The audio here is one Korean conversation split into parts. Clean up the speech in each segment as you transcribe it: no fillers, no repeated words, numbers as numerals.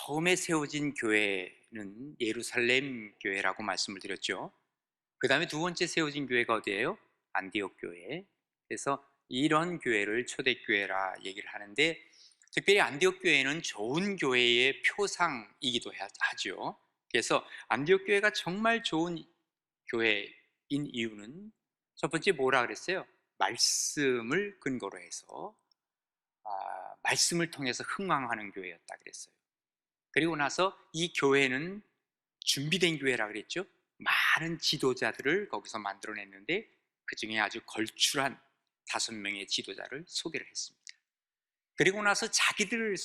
처음에 세워진 교회는 예루살렘 교회라고 말씀을 드렸죠. 그 다음에 두 번째 세워진 교회가 어디예요? 안디옥 교회. 그래서 이런 교회를 초대교회라 얘기를 하는데, 특별히 안디옥 교회는 좋은 교회의 표상이기도 하죠. 그래서 안디옥 교회가 정말 좋은 교회인 이유는 첫 번째 뭐라 그랬어요? 말씀을 근거로 해서 말씀을 통해서 흥왕하는 교회였다 그랬어요. 그리고 나서 이 교회는 준비된 교회라 그랬죠. 많은 지도자들을 거기서 만들어냈는데 그 중에 아주 걸출한 5명의 지도자를 소개를 했습니다. 그리고 나서 자기들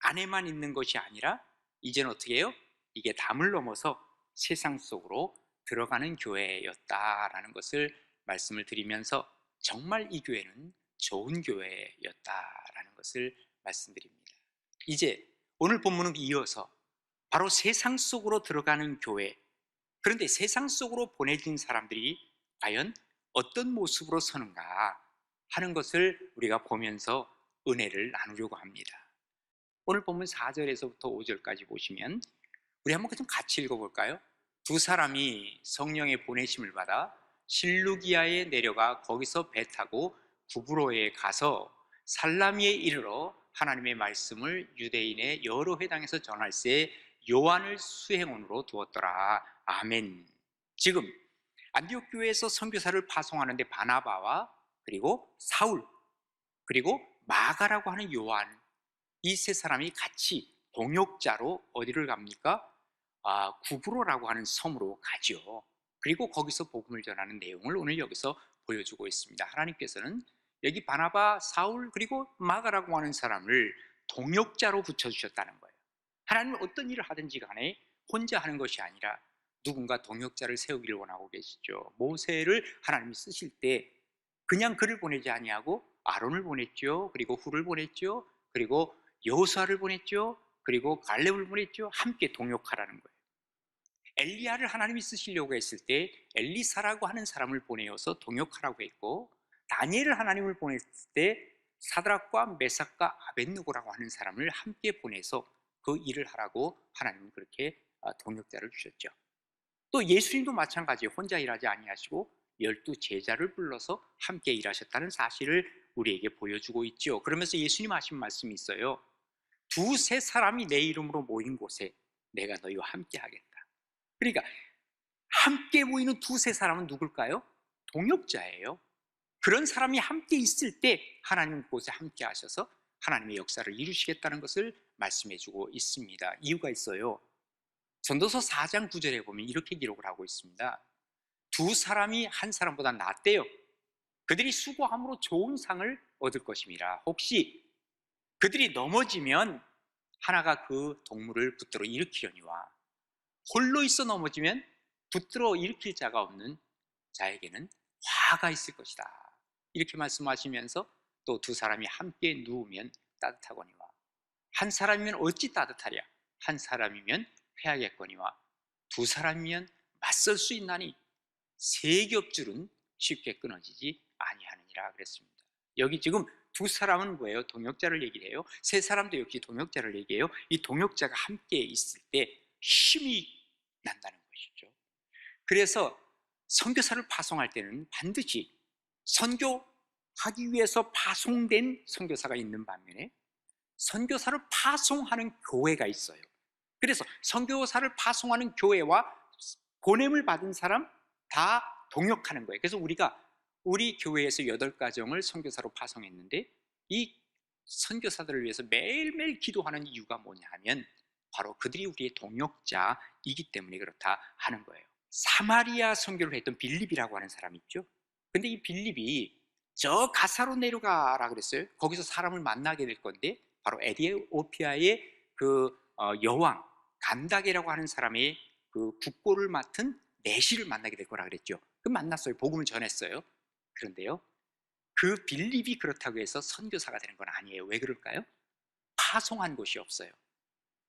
안에만 있는 것이 아니라 이제는 어떻게 해요? 이게 담을 넘어서 세상 속으로 들어가는 교회였다라는 것을 말씀을 드리면서 정말 이 교회는 좋은 교회였다라는 것을 말씀드립니다. 이제 오늘 본문을 이어서 바로 세상 속으로 들어가는 교회, 그런데 세상 속으로 보내진 사람들이 과연 어떤 모습으로 서는가 하는 것을 우리가 보면서 은혜를 나누려고 합니다. 오늘 본문 4절에서부터 5절까지 보시면 우리 한번 좀 같이 읽어볼까요? 두 사람이 성령의 보내심을 받아 실루기아에 내려가 거기서 배 타고 구브로에 가서 살라미에 이르러 하나님의 말씀을 유대인의 여러 회당에서 전할새 요한을 수행원으로 두었더라. 아멘. 지금 안디옥 교회에서 선교사를 파송하는데 바나바와 그리고 사울 그리고 마가라고 하는 요한, 이 세 사람이 같이 동역자로 어디를 갑니까? 구브로라고 하는 섬으로 가죠. 그리고 거기서 복음을 전하는 내용을 오늘 여기서 보여주고 있습니다. 하나님께서는 여기 바나바, 사울 그리고 마가라고 하는 사람을 동역자로 붙여주셨다는 거예요. 하나님은 어떤 일을 하든지 간에 혼자 하는 것이 아니라 누군가 동역자를 세우기를 원하고 계시죠. 모세를 하나님이 쓰실 때 그냥 그를 보내지 아니하고 아론을 보냈죠. 그리고 훌을 보냈죠. 그리고 여호수아를 보냈죠. 그리고 갈렙을 보냈죠. 함께 동역하라는 거예요. 엘리야를 하나님이 쓰시려고 했을 때 엘리사라고 하는 사람을 보내어서 동역하라고 했고, 다니엘을 하나님을 보냈을 때 사드락과 메삭과 아벳느고라고 하는 사람을 함께 보내서 그 일을 하라고 하나님은 그렇게 동역자를 주셨죠. 또 예수님도 마찬가지예요. 혼자 일하지 아니하시고 12 제자를 불러서 함께 일하셨다는 사실을 우리에게 보여주고 있죠. 그러면서 예수님 하신 말씀이 있어요. 두세 사람이 내 이름으로 모인 곳에 내가 너희와 함께 하겠다. 그러니까 함께 모이는 두세 사람은 누굴까요? 동역자예요. 그런 사람이 함께 있을 때 하나님 그곳에 함께 하셔서 하나님의 역사를 이루시겠다는 것을 말씀해 주고 있습니다. 이유가 있어요. 전도서 4장 9절에 보면 이렇게 기록을 하고 있습니다. 두 사람이 한 사람보다 낫대요. 그들이 수고함으로 좋은 상을 얻을 것임이라. 혹시 그들이 넘어지면 하나가 그 동물을 붙들어 일으키려니와 홀로 있어 넘어지면 붙들어 일으킬 자가 없는 자에게는 화가 있을 것이다. 이렇게 말씀하시면서 또 두 사람이 함께 누우면 따뜻하거니와 한 사람이면 어찌 따뜻하랴. 한 사람이면 패하겠거니와 두 사람이면 맞설 수 있나니 세 겹줄은 쉽게 끊어지지 아니하느니라 그랬습니다. 여기 지금 두 사람은 뭐예요? 동역자를 얘기를 해요. 세 사람도 역시 동역자를 얘기해요. 이 동역자가 함께 있을 때 힘이 난다는 것이죠. 그래서 선교사를 파송할 때는 반드시 선교하기 위해서 파송된 선교사가 있는 반면에 선교사를 파송하는 교회가 있어요. 그래서 선교사를 파송하는 교회와 보냄을 받은 사람 다 동역하는 거예요. 그래서 우리 교회에서 8가정을 선교사로 파송했는데 이 선교사들을 위해서 매일매일 기도하는 이유가 뭐냐 하면 바로 그들이 우리의 동역자이기 때문에 그렇다 하는 거예요. 사마리아 선교를 했던 빌립이라고 하는 사람이 있죠. 근데 이 빌립이 저 가사로 내려가라 그랬어요. 거기서 사람을 만나게 될 건데 바로 에티오피아의 그 여왕 간다게라고 하는 사람의 그 국고를 맡은 내시를 만나게 될 거라 그랬죠. 그 만났어요. 복음을 전했어요. 그런데요, 그 빌립이 그렇다고 해서 선교사가 되는 건 아니에요. 왜 그럴까요? 파송한 곳이 없어요.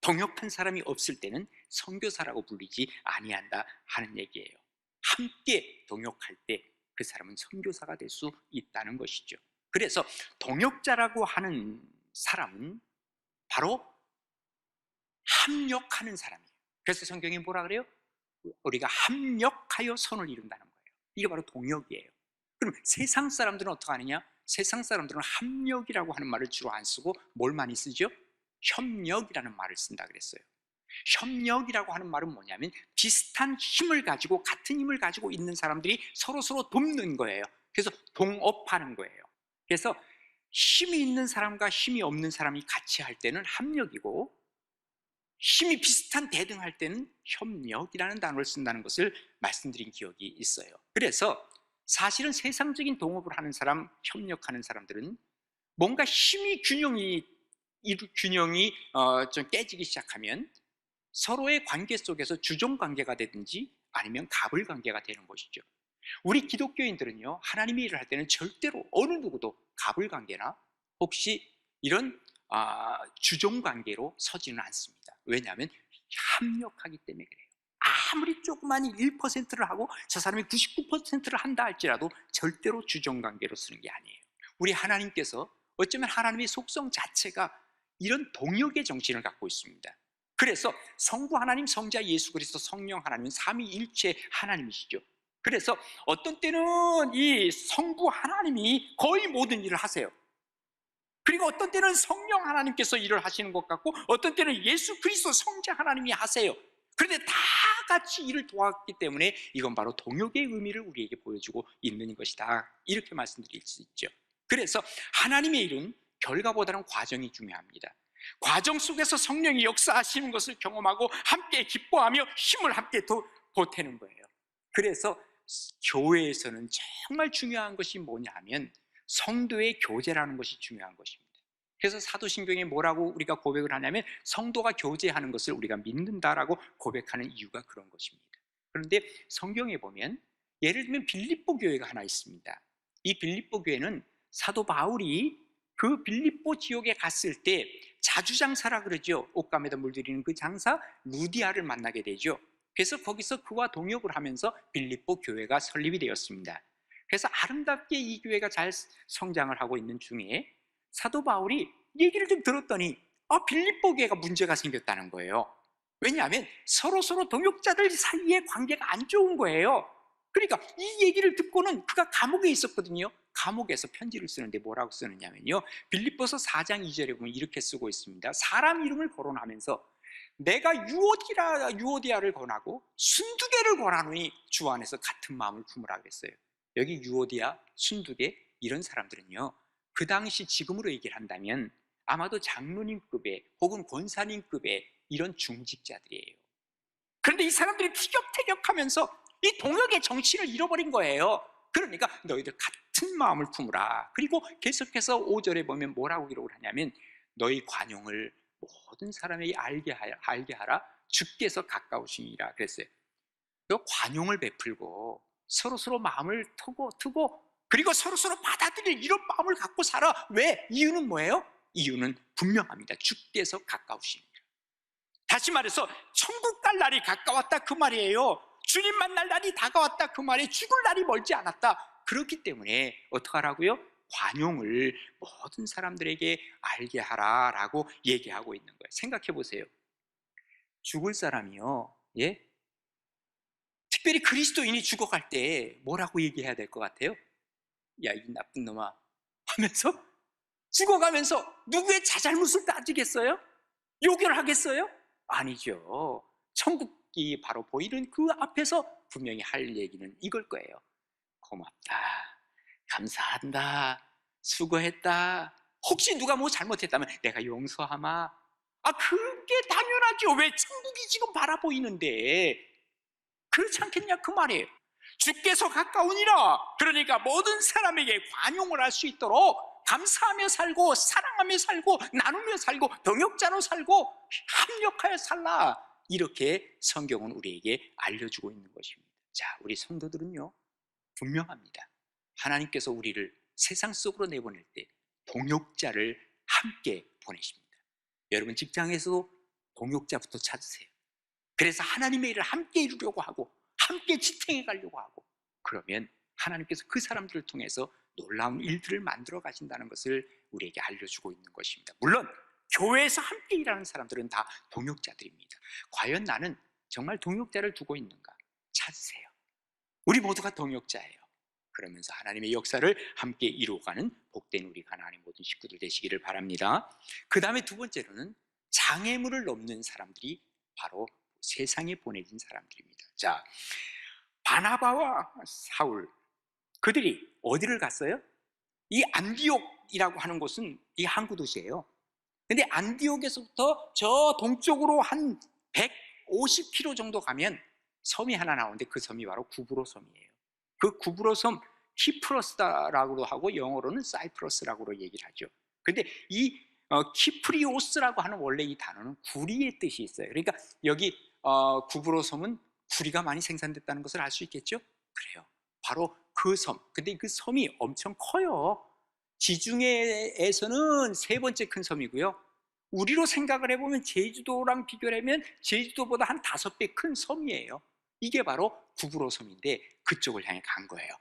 동역한 사람이 없을 때는 선교사라고 불리지 아니한다 하는 얘기예요. 함께 동역할 때 그 사람은 선교사가 될 수 있다는 것이죠. 그래서 동역자라고 하는 사람은 바로 합력하는 사람이에요. 그래서 성경이 뭐라 그래요? 우리가 합력하여 선을 이룬다는 거예요. 이게 바로 동역이에요. 그럼 세상 사람들은 어떻게 하느냐? 세상 사람들은 합력이라고 하는 말을 주로 안 쓰고 뭘 많이 쓰죠? 협력이라는 말을 쓴다 그랬어요. 협력이라고 하는 말은 뭐냐면 비슷한 힘을 가지고 같은 힘을 가지고 있는 사람들이 서로 돕는 거예요. 그래서 동업하는 거예요. 그래서 힘이 있는 사람과 힘이 없는 사람이 같이 할 때는 합력이고, 힘이 비슷한 대등할 때는 협력이라는 단어를 쓴다는 것을 말씀드린 기억이 있어요. 그래서 사실은 세상적인 동업을 하는 사람, 협력하는 사람들은 뭔가 힘이 균형이 좀 깨지기 시작하면 서로의 관계 속에서 주종 관계가 되든지 아니면 갑을 관계가 되는 것이죠. 우리 기독교인들은요, 하나님의 일을 할 때는 절대로 어느 누구도 갑을 관계나 혹시 이런 주종 관계로 서지는 않습니다. 왜냐하면 합력하기 때문에 그래요. 아무리 조그마한 1%를 하고 저 사람이 99%를 한다 할지라도 절대로 주종 관계로 쓰는 게 아니에요. 우리 하나님께서 어쩌면 하나님의 속성 자체가 이런 동역의 정신을 갖고 있습니다. 그래서 성부 하나님, 성자 예수 그리스도, 성령 하나님은 삼위일체 하나님이시죠. 그래서 어떤 때는 이 성부 하나님이 거의 모든 일을 하세요. 그리고 어떤 때는 성령 하나님께서 일을 하시는 것 같고, 어떤 때는 예수 그리스도 성자 하나님이 하세요. 그런데 다 같이 일을 도왔기 때문에 이건 바로 동역의 의미를 우리에게 보여주고 있는 것이다, 이렇게 말씀드릴 수 있죠. 그래서 하나님의 일은 결과보다는 과정이 중요합니다. 과정 속에서 성령이 역사하시는 것을 경험하고 함께 기뻐하며 힘을 함께 보태는 거예요. 그래서 교회에서는 정말 중요한 것이 뭐냐 하면 성도의 교제라는 것이 중요한 것입니다. 그래서 사도신경에 뭐라고 우리가 고백을 하냐면 성도가 교제하는 것을 우리가 믿는다라고 고백하는 이유가 그런 것입니다. 그런데 성경에 보면 예를 들면 빌립보 교회가 하나 있습니다. 이 빌립보 교회는 사도 바울이 그 빌립보 지역에 갔을 때 자주장사라 그러죠. 옷감에다 물들이는 그 장사 루디아를 만나게 되죠. 그래서 거기서 그와 동역을 하면서 빌립보 교회가 설립이 되었습니다. 그래서 아름답게 이 교회가 잘 성장을 하고 있는 중에 사도 바울이 얘기를 좀 들었더니 빌립보 교회가 문제가 생겼다는 거예요. 왜냐하면 서로 동역자들 사이의 관계가 안 좋은 거예요. 그러니까 이 얘기를 듣고는 그가 감옥에 있었거든요. 감옥에서 편지를 쓰는데 뭐라고 쓰느냐면요, 빌립보서 4장 2절에 보면 이렇게 쓰고 있습니다. 사람 이름을 거론하면서 내가 유오디아를 권하고 순두개를 권하노니 주 안에서 같은 마음을 품으라 그랬어요. 여기 유오디아, 순두개, 이런 사람들은요, 그 당시 지금으로 얘기를 한다면 아마도 장로님급의 혹은 권사님급의 이런 중직자들이에요. 그런데 이 사람들이 티격태격하면서 이 동역의 정신을 잃어버린 거예요. 그러니까 너희들 같은 마음을 품으라. 그리고 계속해서 5절에 보면 뭐라고 기록을 하냐면 너희 관용을 모든 사람에게 알게 하라. 주께서 가까우시니라 그랬어요. 그 관용을 베풀고 서로 마음을 트고 그리고 서로 받아들일 이런 마음을 갖고 살아. 왜? 이유는 뭐예요? 이유는 분명합니다. 주께서 가까우시니라. 다시 말해서 천국 갈 날이 가까웠다 그 말이에요. 주님 만날 날이 다가왔다 그 말이에요. 죽을 날이 멀지 않았다. 그렇기 때문에 어떻게 하라고요? 관용을 모든 사람들에게 알게 하라라고 얘기하고 있는 거예요. 생각해 보세요. 죽을 사람이요, 예? 특별히 그리스도인이 죽어갈 때 뭐라고 얘기해야 될 것 같아요? 야, 이 나쁜 놈아 하면서 죽어가면서 누구의 자잘못을 따지겠어요? 욕을 하겠어요? 아니죠. 천국이 바로 보이는 그 앞에서 분명히 할 얘기는 이걸 거예요. 고맙다, 감사한다, 수고했다. 혹시 누가 뭐 잘못했다면 내가 용서하마. 그게 당연하죠. 왜? 천국이 지금 바라보이는데. 그렇지 않겠냐 그 말이에요. 주께서 가까우니라. 그러니까 모든 사람에게 관용을 할 수 있도록 감사하며 살고 사랑하며 살고 나누며 살고 동역자로 살고 합력하여 살라. 이렇게 성경은 우리에게 알려주고 있는 것입니다. 자, 우리 성도들은요, 분명합니다. 하나님께서 우리를 세상 속으로 내보낼 때 동역자를 함께 보내십니다. 여러분 직장에서도 동역자부터 찾으세요. 그래서 하나님의 일을 함께 이루려고 하고 함께 지탱해 가려고 하고, 그러면 하나님께서 그 사람들을 통해서 놀라운 일들을 만들어 가신다는 것을 우리에게 알려주고 있는 것입니다. 물론 교회에서 함께 일하는 사람들은 다 동역자들입니다. 과연 나는 정말 동역자를 두고 있는가? 찾으세요. 우리 모두가 동역자예요. 그러면서 하나님의 역사를 함께 이루어가는 복된 우리 가나안의 모든 식구들 되시기를 바랍니다. 그 다음에 두 번째로는 장애물을 넘는 사람들이 바로 세상에 보내진 사람들입니다. 자, 바나바와 사울, 그들이 어디를 갔어요? 이 안디옥이라고 하는 곳은 이 항구 도시예요. 근데 안디옥에서부터 저 동쪽으로 한 150km 정도 가면 섬이 하나 나오는데 그 섬이 바로 구브로 섬이에요. 그 구브로 섬 키프로스라고도 하고 영어로는 사이프러스라고 얘기를 하죠. 근데 이 키프리오스라고 하는 원래 이 단어는 구리의 뜻이 있어요. 그러니까 여기 구브로 섬은 구리가 많이 생산됐다는 것을 알 수 있겠죠? 그래요. 바로 그 섬. 근데 그 섬이 엄청 커요. 지중해에서는 세 번째 큰 섬이고요. 우리로 생각을 해보면 제주도랑 비교를 하면 제주도보다 한 5배 큰 섬이에요. 이게 바로 구브로 섬인데 그쪽을 향해 간 거예요.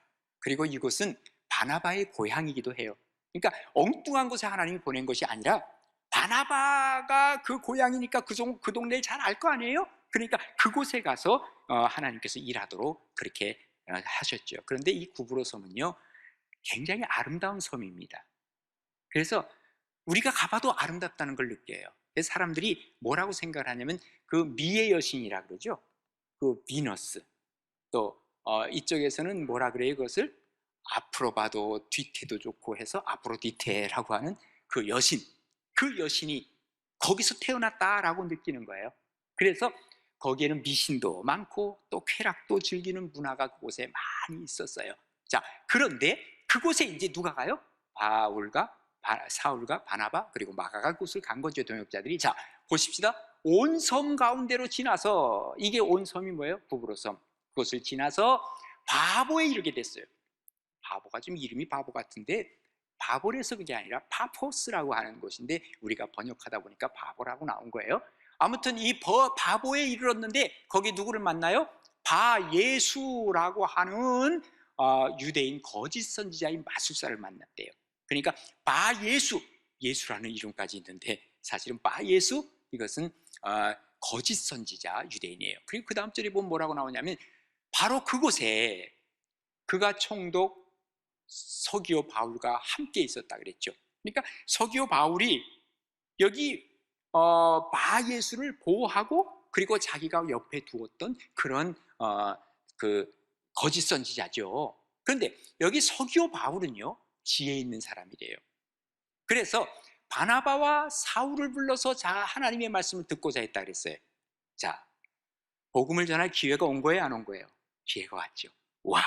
그리고 이곳은 바나바의 고향이기도 해요. 그러니까 엉뚱한 곳에 하나님이 보낸 것이 아니라 바나바가 그 고향이니까 그 동네를 잘 알 거 아니에요? 그러니까 그곳에 가서 하나님께서 일하도록 그렇게 하셨죠. 그런데 이 구브로 섬은요, 굉장히 아름다운 섬입니다. 그래서 우리가 가봐도 아름답다는 걸 느껴요. 그래서 사람들이 뭐라고 생각을 하냐면 그 미의 여신이라 그러죠. 그 비너스. 또 이쪽에서는 뭐라 그래요? 그것을 앞으로 봐도 뒤태도 좋고 해서 아프로디테라고 하는 그 여신, 그 여신이 거기서 태어났다라고 느끼는 거예요. 그래서 거기에는 미신도 많고 또 쾌락도 즐기는 문화가 그곳에 많이 있었어요. 자, 그런데 그곳에 이제 누가 가요? 사울과 바나바 그리고 마가가 그곳을 간 거죠, 동역자들이. 자, 보십시다. 온 섬 가운데로 지나서, 이게 온 섬이 뭐예요? 구브로 섬. 그것을 지나서 바보에 이르게 됐어요. 바보가 좀 이름이 바보 같은데 바보라서 그게 아니라 파포스라고 하는 곳인데 우리가 번역하다 보니까 바보라고 나온 거예요. 아무튼 이 바보에 이르렀는데 거기 누구를 만나요? 바예수라고 하는 유대인 거짓 선지자인 마술사를 만났대요. 그러니까 바예수, 예수라는 이름까지 있는데 사실은 바예수, 이것은 거짓 선지자 유대인이에요. 그리고 그 다음 절에 보면 뭐라고 나오냐면 바로 그곳에 그가 총독 서기오 바울과 함께 있었다 그랬죠. 그러니까 서기오 바울이 여기 바예수를 보호하고 그리고 자기가 옆에 두었던 그런 그 거짓 선지자죠. 그런데 여기 서기오 바울은요, 지혜 있는 사람이래요. 그래서 바나바와 사울을 불러서 하나님의 말씀을 듣고자 했다 그랬어요. 자, 복음을 전할 기회가 온 거예요, 안 온 거예요? 기회가 왔죠. 와,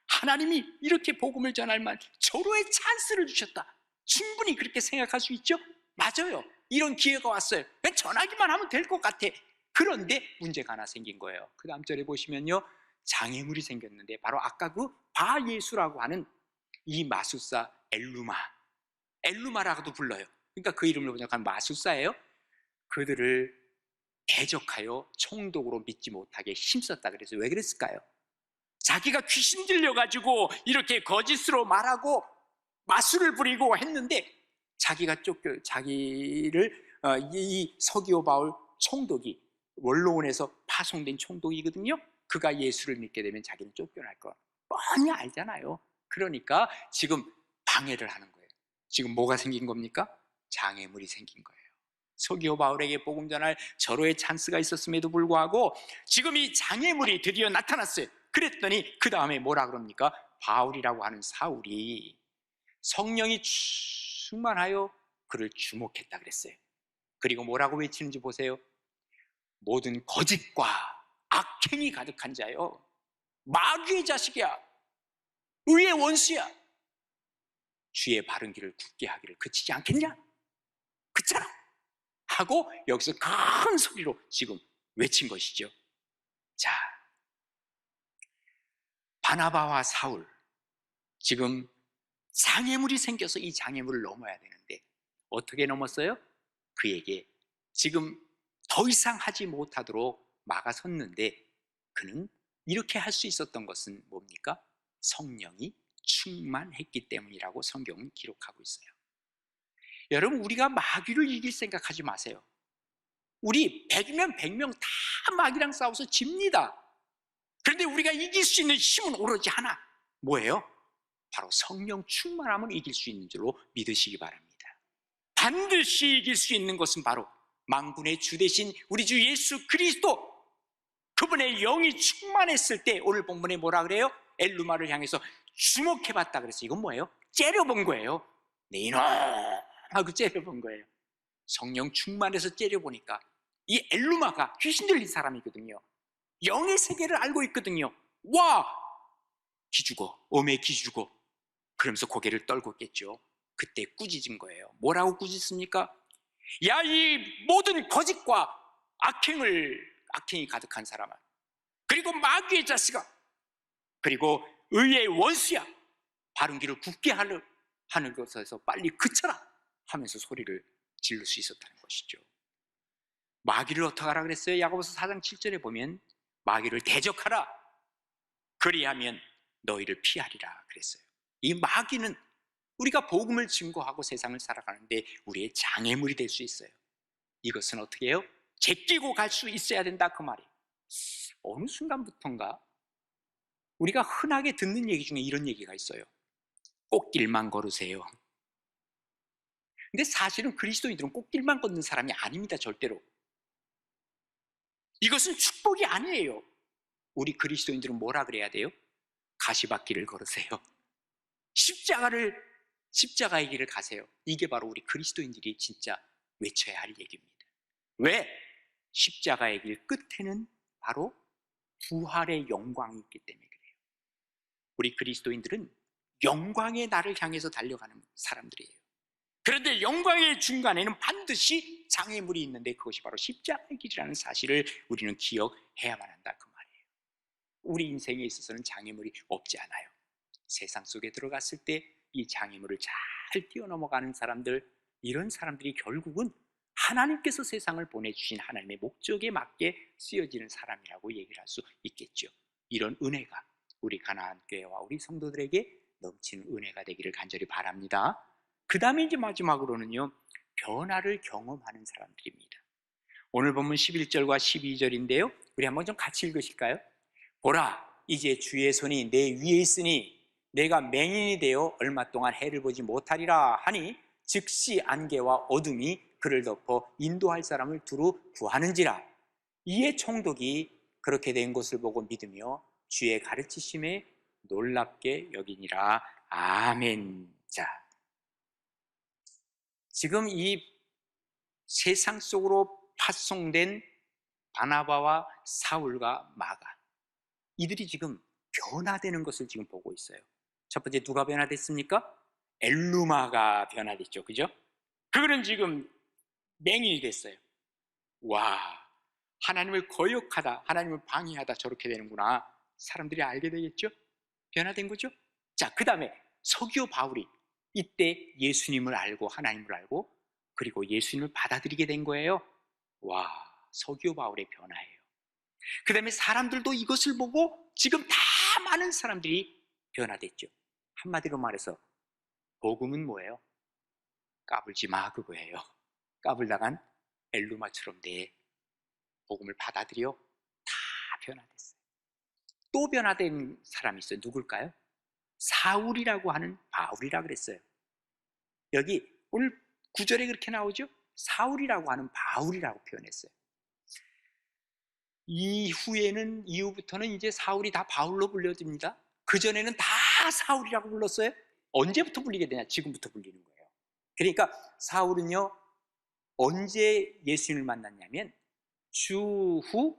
하나님이 이렇게 복음을 전할 만 절호의 찬스를 주셨다. 충분히 그렇게 생각할 수 있죠? 맞아요. 이런 기회가 왔어요. 그냥 전하기만 하면 될 것 같아. 그런데 문제가 하나 생긴 거예요. 그 다음 절에 보시면요, 장애물이 생겼는데 바로 아까 그 바예수라고 하는 이 마술사 엘루마라고도 불러요. 그러니까 그 이름을 번역한 마술사예요. 그들을 대적하여 총독으로 믿지 못하게 힘썼다 그래서 왜 그랬을까요? 자기가 귀신 들려가지고 이렇게 거짓으로 말하고 마술을 부리고 했는데 자기를 이 서기오 바울 총독이 원로원에서 파송된 총독이거든요. 그가 예수를 믿게 되면 자기는 쫓겨날 거 뻔히 알잖아요. 그러니까 지금 방해를 하는 거예요. 지금 뭐가 생긴 겁니까? 장애물이 생긴 거예요. 서기오 바울에게 복음 전할 절호의 찬스가 있었음에도 불구하고 지금 이 장애물이 드디어 나타났어요. 그랬더니 그 다음에 뭐라 그럽니까? 바울이라고 하는 사울이 성령이 충만하여 그를 주목했다 그랬어요. 그리고 뭐라고 외치는지 보세요. 모든 거짓과 악행이 가득한 자요, 마귀의 자식이야, 의의 원수야, 주의 바른 길을 굳게 하기를 그치지 않겠냐? 그렇잖아 하고 여기서 큰 소리로 지금 외친 것이죠. 자, 바나바와 사울, 지금 장애물이 생겨서 이 장애물을 넘어야 되는데 어떻게 넘었어요? 그에게 지금 더 이상 하지 못하도록 막아섰는데 그는 이렇게 할 수 있었던 것은 뭡니까? 성령이 충만했기 때문이라고 성경은 기록하고 있어요. 여러분, 우리가 마귀를 이길 생각하지 마세요. 우리 100명 100명 다 마귀랑 싸워서 집니다. 그런데 우리가 이길 수 있는 힘은 오로지 하나, 뭐예요? 바로 성령 충만하면 이길 수 있는 줄로 믿으시기 바랍니다. 반드시 이길 수 있는 것은 바로 만군의 주 되신 우리 주 예수 그리스도, 그분의 영이 충만했을 때, 오늘 본문에 뭐라 그래요? 엘루마를 향해서 주목해봤다 그래서 이건 뭐예요? 째려본 거예요. 네 이놈 하고 째려본 거예요. 성령 충만해서 째려보니까 이 엘루마가 귀신 들린 사람이거든요. 영의 세계를 알고 있거든요. 와! 기죽어, 엄에 기죽어. 그러면서 고개를 떨고 있겠죠. 그때 꾸짖은 거예요. 뭐라고 꾸짖습니까? 야, 이 모든 거짓과 악행이 가득한 사람아, 그리고 마귀의 자식아, 그리고 의의 원수야, 바른 길을 굳게 하는 것에서 빨리 그쳐라 하면서 소리를 지를 수 있었다는 것이죠. 마귀를 어떻게 하라 그랬어요? 야고보서 4장 7절에 보면 마귀를 대적하라, 그리하면 너희를 피하리라 그랬어요. 이 마귀는 우리가 복음을 증거하고 세상을 살아가는데 우리의 장애물이 될 수 있어요. 이것은 어떻게 해요? 제끼고 갈 수 있어야 된다, 그 말이에요. 어느 순간부터인가 우리가 흔하게 듣는 얘기 중에 이런 얘기가 있어요. 꽃길만 걸으세요. 근데 사실은 그리스도인들은 꽃길만 걷는 사람이 아닙니다, 절대로. 이것은 축복이 아니에요. 우리 그리스도인들은 뭐라 그래야 돼요? 가시밭길을 걸으세요. 십자가의 길을 가세요. 이게 바로 우리 그리스도인들이 진짜 외쳐야 할 얘기입니다. 왜? 십자가의 길 끝에는 바로 부활의 영광이 있기 때문에 그래요. 우리 그리스도인들은 영광의 날을 향해서 달려가는 사람들이에요. 그런데 영광의 중간에는 반드시 장애물이 있는데 그것이 바로 십자가의 길이라는 사실을 우리는 기억해야만 한다, 그 말이에요. 우리 인생에 있어서는 장애물이 없지 않아요. 세상 속에 들어갔을 때 이 장애물을 잘 뛰어넘어가는 사람들, 이런 사람들이 결국은 하나님께서 세상을 보내주신 하나님의 목적에 맞게 쓰여지는 사람이라고 얘기를 할 수 있겠죠. 이런 은혜가 우리 가나안교회와 우리 성도들에게 넘치는 은혜가 되기를 간절히 바랍니다. 그 다음에 이제 마지막으로는요, 변화를 경험하는 사람들입니다. 오늘 본문 11절과 12절인데요 우리 한번 좀 같이 읽으실까요? 보라, 이제 주의 손이 내 위에 있으니 내가 맹인이 되어 얼마 동안 해를 보지 못하리라 하니 즉시 안개와 어둠이 그를 덮어 인도할 사람을 두루 구하는지라. 이에 총독이 그렇게 된 것을 보고 믿으며 주의 가르치심에 놀랍게 여기니라. 아멘. 자, 지금 이 세상 속으로 파송된 바나바와 사울과 마가, 이들이 지금 변화되는 것을 지금 보고 있어요. 첫 번째 누가 변화됐습니까? 엘루마가 변화됐죠, 그죠? 그거는 지금 맹인이 됐어요. 와, 하나님을 거역하다, 하나님을 방해하다 저렇게 되는구나, 사람들이 알게 되겠죠? 변화된 거죠? 자, 그 다음에 서기오 바울이 이때 예수님을 알고 하나님을 알고 그리고 예수님을 받아들이게 된 거예요. 와, 서기오 바울의 변화예요. 그 다음에 사람들도 이것을 보고 지금 다 많은 사람들이 변화됐죠. 한마디로 말해서 복음은 뭐예요? 까불지 마, 그거예요. 까불다간 엘루마처럼 내 복음을 받아들여. 다 변화됐어요. 또 변화된 사람이 있어요. 누굴까요? 사울이라고 하는 바울이라 그랬어요. 여기 오늘 9절에 그렇게 나오죠? 사울이라고 하는 바울이라고 표현했어요. 이후부터는 이제 사울이 다 바울로 불려집니다. 그전에는 다 사울이라고 불렀어요. 언제부터 불리게 되냐? 지금부터 불리는 거예요. 그러니까 사울은요, 언제 예수님을 만났냐면 주후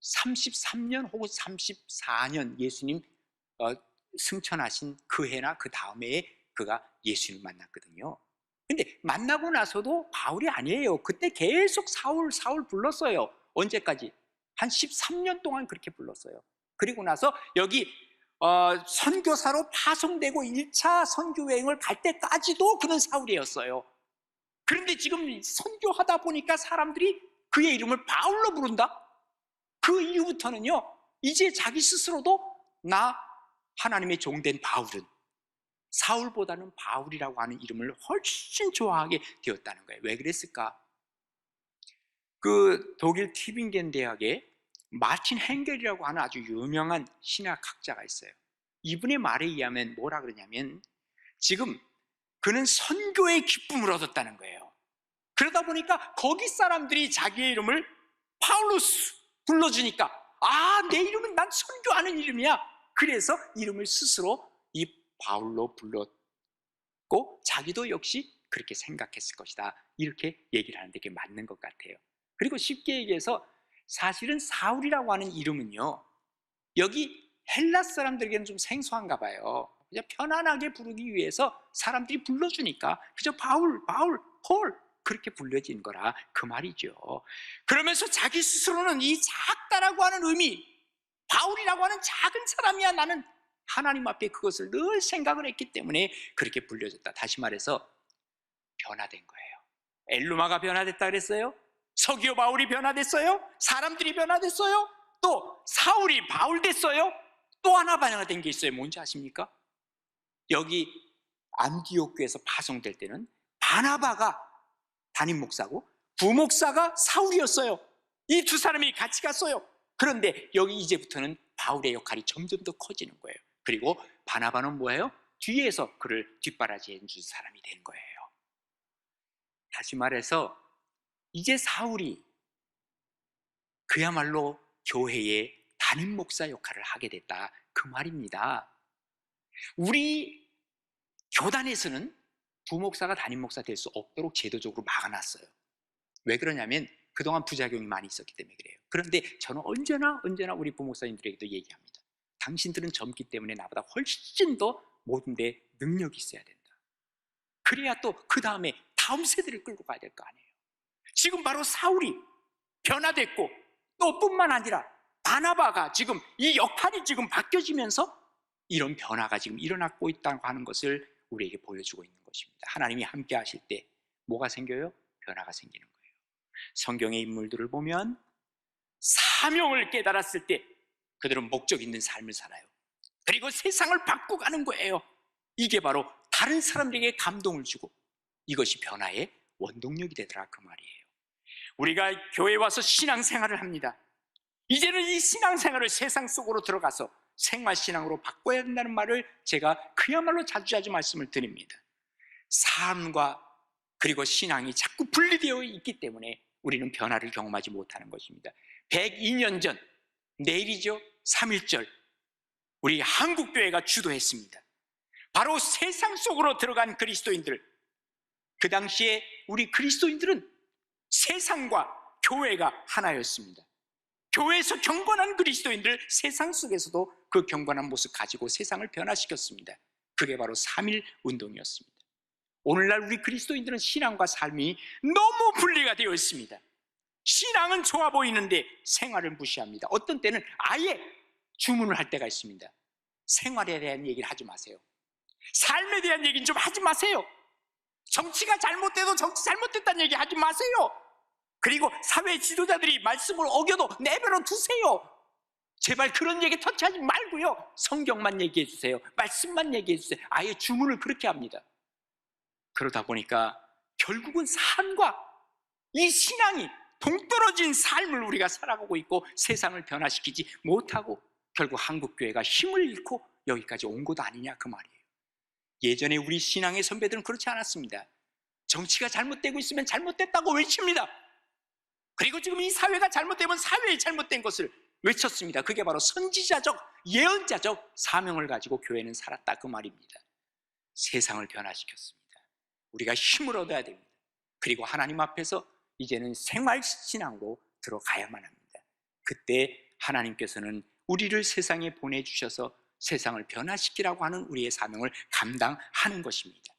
33년 혹은 34년 예수님 승천하신 그 해나 그 다음 해에 그가 예수님을 만났거든요. 근데 만나고 나서도 바울이 아니에요. 그때 계속 사울 불렀어요. 언제까지? 한 13년 동안 그렇게 불렀어요. 그리고 나서 여기 선교사로 파송되고 1차 선교여행을 갈 때까지도 그는 사울이었어요. 그런데 지금 선교하다 보니까 사람들이 그의 이름을 바울로 부른다? 그 이후부터는요, 이제 자기 스스로도 나 하나님의 종된 바울은 사울보다는 바울이라고 하는 이름을 훨씬 좋아하게 되었다는 거예요. 왜 그랬을까? 그 독일 튜빙겐 대학에 마틴 헨겔이라고 하는 아주 유명한 신학학자가 있어요. 이분의 말에 의하면 뭐라 그러냐면, 지금 그는 선교의 기쁨을 얻었다는 거예요. 그러다 보니까 거기 사람들이 자기의 이름을 파울루스 불러주니까, 내 이름은 난 선교하는 이름이야. 그래서 이름을 스스로 이 바울로 불렀고 자기도 역시 그렇게 생각했을 것이다. 이렇게 얘기를 하는데 그게 맞는 것 같아요. 그리고 쉽게 얘기해서 사실은 사울이라고 하는 이름은요, 여기 헬라 사람들에게는 좀 생소한가 봐요. 그냥 편안하게 부르기 위해서 사람들이 불러주니까 그저 바울, 폴 그렇게 불려진 거라 그 말이죠. 그러면서 자기 스스로는 이 작다라고 하는 의미, 바울이라고 하는 작은 사람이야, 나는 하나님 앞에 그것을 늘 생각을 했기 때문에 그렇게 불려졌다. 다시 말해서 변화된 거예요. 엘루마가 변화됐다 그랬어요. 서기오 바울이 변화됐어요. 사람들이 변화됐어요. 또 사울이 바울 됐어요. 또 하나 변화된 게 있어요. 뭔지 아십니까? 여기 안디옥 교회에서 파송될 때는 바나바가 담임 목사고 부목사가 사울이었어요. 이 두 사람이 같이 갔어요. 그런데 여기 이제부터는 바울의 역할이 점점 더 커지는 거예요. 그리고 바나바는 뭐예요? 뒤에서 그를 뒷바라지해 준 사람이 된 거예요. 다시 말해서 이제 사울이 그야말로 교회의 담임 목사 역할을 하게 됐다, 그 말입니다. 우리 교단에서는 부목사가 담임 목사 될 수 없도록 제도적으로 막아놨어요. 왜 그러냐면 그동안 부작용이 많이 있었기 때문에 그래요. 그런데 저는 언제나 우리 부목사님들에게도 얘기합니다. 당신들은 젊기 때문에 나보다 훨씬 더 모든 데 능력이 있어야 된다. 그래야 또 그 다음에 다음 세대를 끌고 가야 될 거 아니에요. 지금 바로 사울이 변화됐고 또 뿐만 아니라 바나바가 지금 이 역할이 지금 바뀌어지면서 이런 변화가 지금 일어나고 있다고 하는 것을 우리에게 보여주고 있는 것입니다. 하나님이 함께 하실 때 뭐가 생겨요? 변화가 생기는 거예요. 성경의 인물들을 보면 사명을 깨달았을 때 그들은 목적 있는 삶을 살아요. 그리고 세상을 바꿔가는 거예요. 이게 바로 다른 사람들에게 감동을 주고 이것이 변화의 원동력이 되더라, 그 말이에요. 우리가 교회에 와서 신앙생활을 합니다. 이제는 이 신앙생활을 세상 속으로 들어가서 생활신앙으로 바꿔야 된다는 말을 제가 그야말로 자주자주 말씀을 드립니다. 삶과 그리고 신앙이 자꾸 분리되어 있기 때문에 우리는 변화를 경험하지 못하는 것입니다. 102년 전 내일이죠, 3.1절 우리 한국교회가 주도했습니다. 바로 세상 속으로 들어간 그리스도인들, 그 당시에 우리 그리스도인들은 세상과 교회가 하나였습니다. 교회에서 경건한 그리스도인들, 세상 속에서도 그 경건한 모습 가지고 세상을 변화시켰습니다. 그게 바로 3.1 운동이었습니다. 오늘날 우리 그리스도인들은 신앙과 삶이 너무 분리가 되어 있습니다. 신앙은 좋아 보이는데 생활을 무시합니다. 어떤 때는 아예 주문을 할 때가 있습니다. 생활에 대한 얘기를 하지 마세요. 삶에 대한 얘기는 좀 하지 마세요. 정치가 잘못돼도 정치 잘못됐다는 얘기 하지 마세요. 그리고 사회 지도자들이 말씀을 어겨도 내버려 두세요. 제발 그런 얘기 터치하지 말고요, 성경만 얘기해 주세요. 말씀만 얘기해 주세요. 아예 주문을 그렇게 합니다. 그러다 보니까 결국은 삶과 이 신앙이 동떨어진 삶을 우리가 살아가고 있고 세상을 변화시키지 못하고 결국 한국교회가 힘을 잃고 여기까지 온 것 아니냐, 그 말이에요. 예전에 우리 신앙의 선배들은 그렇지 않았습니다. 정치가 잘못되고 있으면 잘못됐다고 외칩니다. 그리고 지금 이 사회가 잘못되면 사회에 잘못된 것을 외쳤습니다. 그게 바로 선지자적, 예언자적 사명을 가지고 교회는 살았다, 그 말입니다. 세상을 변화시켰습니다. 우리가 힘을 얻어야 됩니다. 그리고 하나님 앞에서 이제는 생활신앙으로 들어가야만 합니다. 그때 하나님께서는 우리를 세상에 보내주셔서 세상을 변화시키라고 하는 우리의 사명을 감당하는 것입니다.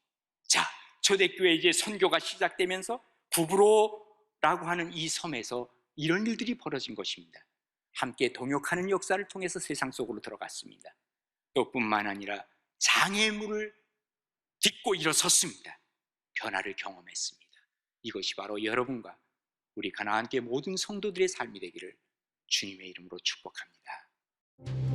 자, 초대교회 이제 선교가 시작되면서 구브로라고 하는 이 섬에서 이런 일들이 벌어진 것입니다. 함께 동역하는 역사를 통해서 세상 속으로 들어갔습니다. 또 뿐만 아니라 장애물을 딛고 일어섰습니다. 변화를 경험했습니다. 이것이 바로 여러분과 우리 가나안교회 모든 성도들의 삶이 되기를 주님의 이름으로 축복합니다.